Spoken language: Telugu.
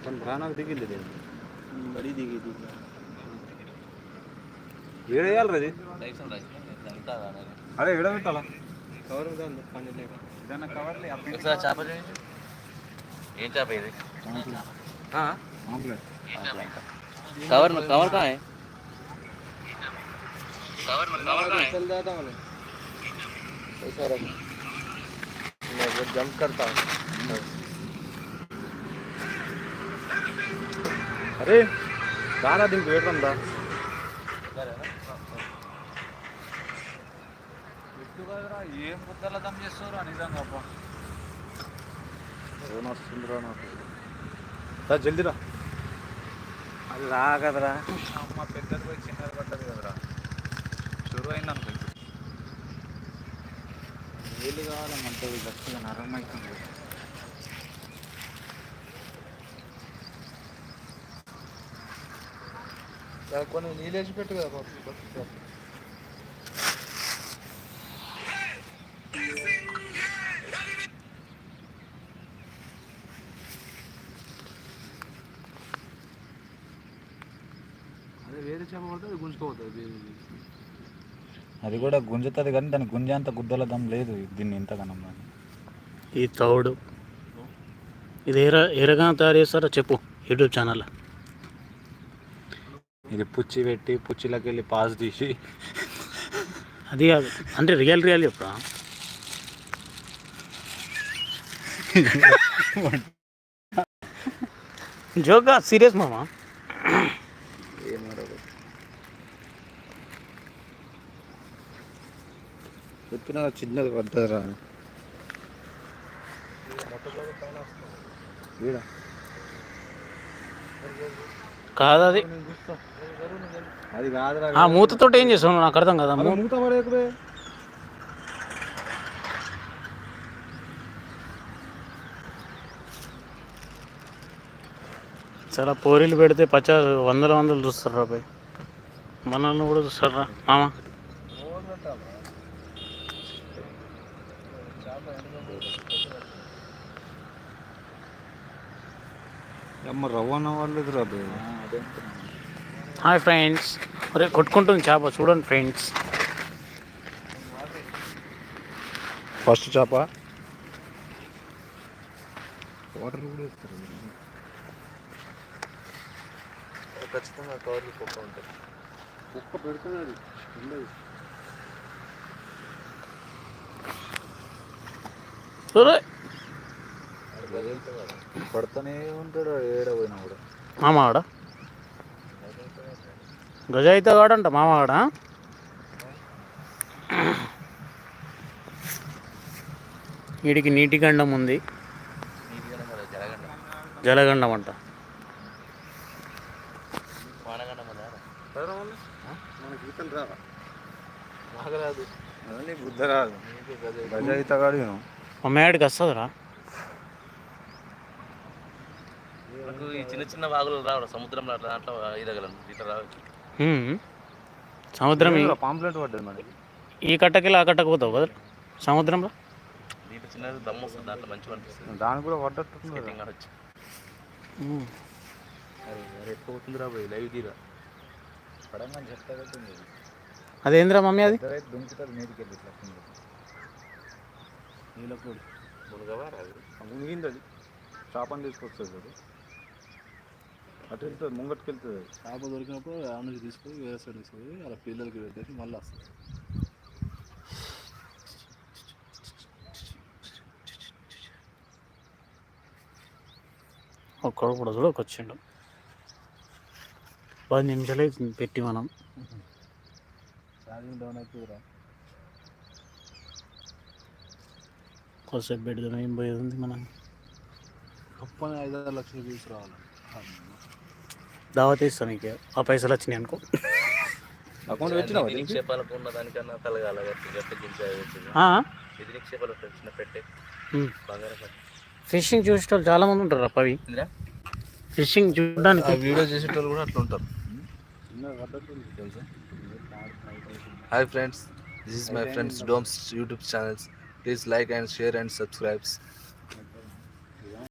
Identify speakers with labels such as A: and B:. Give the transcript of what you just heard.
A: पण भयानक दिगिले ते
B: बड़ी दिगी थी
A: वेळ यायला रे अरे एवढा भेटाला
B: कवर पानी लेकर
A: ಇದನ್ನ ಕವರ್ಲಿ
C: ఒకసారి చేప చేయండి. ఏం చేప ఇది?
A: ఆమ్లెట్
C: కవర్ కవర్ का है?
B: चल जाता मैंने ऐसा रख मैं वो जंप करता हूँ
A: అరే దానా దీనికి పెడతాందా
C: ఏం ముద్దల దమ్ చేస్తారు నిజంగా అబ్బా.
A: ఫోన్ వస్తుందిరా నాకు జల్దీ రా
C: అది రాగదరా అమ్మ పెద్దది పోయి చిన్నది పడ్డది కదరా షురు అయింది అనుకో నీళ్ళు కావాలమ్మంటే గట్టిగా నరం అవుతుంది
B: కొన్ని నీళ్ళు వేసి పెట్టు కదా
A: అదే వేరే చేప పడితే అది గుంజుకోపోతుంది
D: అది కూడా గుంజుతుంది కానీ దాని గుంజ అంత గుద్దల దమ్ లేదు దీన్ని ఇంతగానం కానీ.
E: ఈ తౌడు ఇది ఎరగా తయారు చేస్తారో చెప్పు యూట్యూబ్ ఛానల్.
D: ఇది పుచ్చి పెట్టి పుచ్చిలోకి వెళ్ళి పాస్ తీసి
E: అది కాదు అంటే రియల్ చెప్పరా జోక్గా సీరియస్ మామా.
A: చెప్పిన చిన్నది పడుతుందిరా వీడా
E: కాదు అది
A: అది కాదురా
E: ఆ మూతతో ఏం చేస్తావు నాకు అర్థం కదా.
A: మూత పడేకరే
E: చాలా పోరీలు పెడితే వందలు చూస్తారు రా పోయి మనల్ని కూడా చూస్తారా మామ.
A: అమ్మ రవ్వన్న వాళ్ళది రాదు
E: హాయ్ ఫ్రెండ్స్, అరే కొట్టుకుంటుంది చేప చూడండి ఫ్రెండ్స్.
A: ఫస్ట్ చేప వాటర్ కూడా ఇస్తారు
B: ఖచ్చితంగా కవర్లు కుక్క ఉంటుంది
A: కుక్క పెడుతున్నాడు పడుతూనే ఉంటాడు ఏడ పోయినా కూడా
E: మామవాడ గజాయిత కాడంట మామవాడ. వీడికి నీటి గండం ఉంది, జలగండం అంట.
A: మనకి ఈతలు రావా నాకు రాదు అదే బుద్ధ రాదు గజ ఈతగాడు
E: మా మేడికి వస్తుందిరా.
C: ఈ చిన్న చిన్న వాగులు రావడం సముద్రంలో అట్లా అట్లా ఈదగలను ఇట్లా రావచ్చు.
E: సముద్రం
A: పాంప్లెట్ పడ్డది మనకి
E: ఈ కట్టకెళ్ళి ఆ కట్టకు పోతావు కదా సముద్రంలో.
C: దీంట్లో చిన్నది దమ్ము వస్తుంది, దాంట్లో మంచిగా అనిపిస్తుంది.
A: దాని కూడా పడ్డట్టు
C: స్కేటింగ్ ఆడొచ్చు. ఎక్కువ అవుతుంది రా పోయి లైవ్ తీరా
D: పడంగా చెప్తా
E: అదేంద్రా మమ్మీ అది
D: దుంకుతుంది మీదికి వెళ్ళి ఇట్లా
A: నీళ్ళపూడి
C: మునగవా రాదు.
A: మునిగింది అది చేపని తీసుకొస్తుంది అది అటు వెళ్తుంది ముంగట్టుకు వెళ్తుంది
B: చేప దొరికినప్పుడు ఆ నుంచి తీసుకొని వేరే సైడ్ తీసుకొని అలా పిల్లలకి పెట్టేసి మళ్ళీ వస్తుంది.
E: ఒక్కడు కూడా చూడ వచ్చిండు. 10 నిమిషాలే పెట్టి మనం
B: డౌన్ అవుతుందిరా
E: కొద్దిసేపు పెడదాం. ఏం పోయేది ఉంది మనం.
B: గొప్పని 5-6 లక్షలు తీసుకురావాలి.
E: దావత్ ఇస్తాను నీకు ఆ పైసలు వచ్చినాయి అనుకో.
A: అకౌంట్ పెట్టినావా
C: ఇది నిక్షేపాలకు ఉన్న దానికన్నా కలగాల గట్టి గట్టి గింజాయి ఇది నిక్షేపాలు చిన్న పెట్టే బంగారం.
E: ఫిషింగ్ చూసేటోళ్ళు చాలా మంది ఉంటారు పవి. ఫిషింగ్ చూడడానికి
B: వీడియో చేసేటోళ్ళు కూడా అట్లా ఉంటారు. Hi friends, this is my friends Doms YouTube channels. Please like and share and subscribes.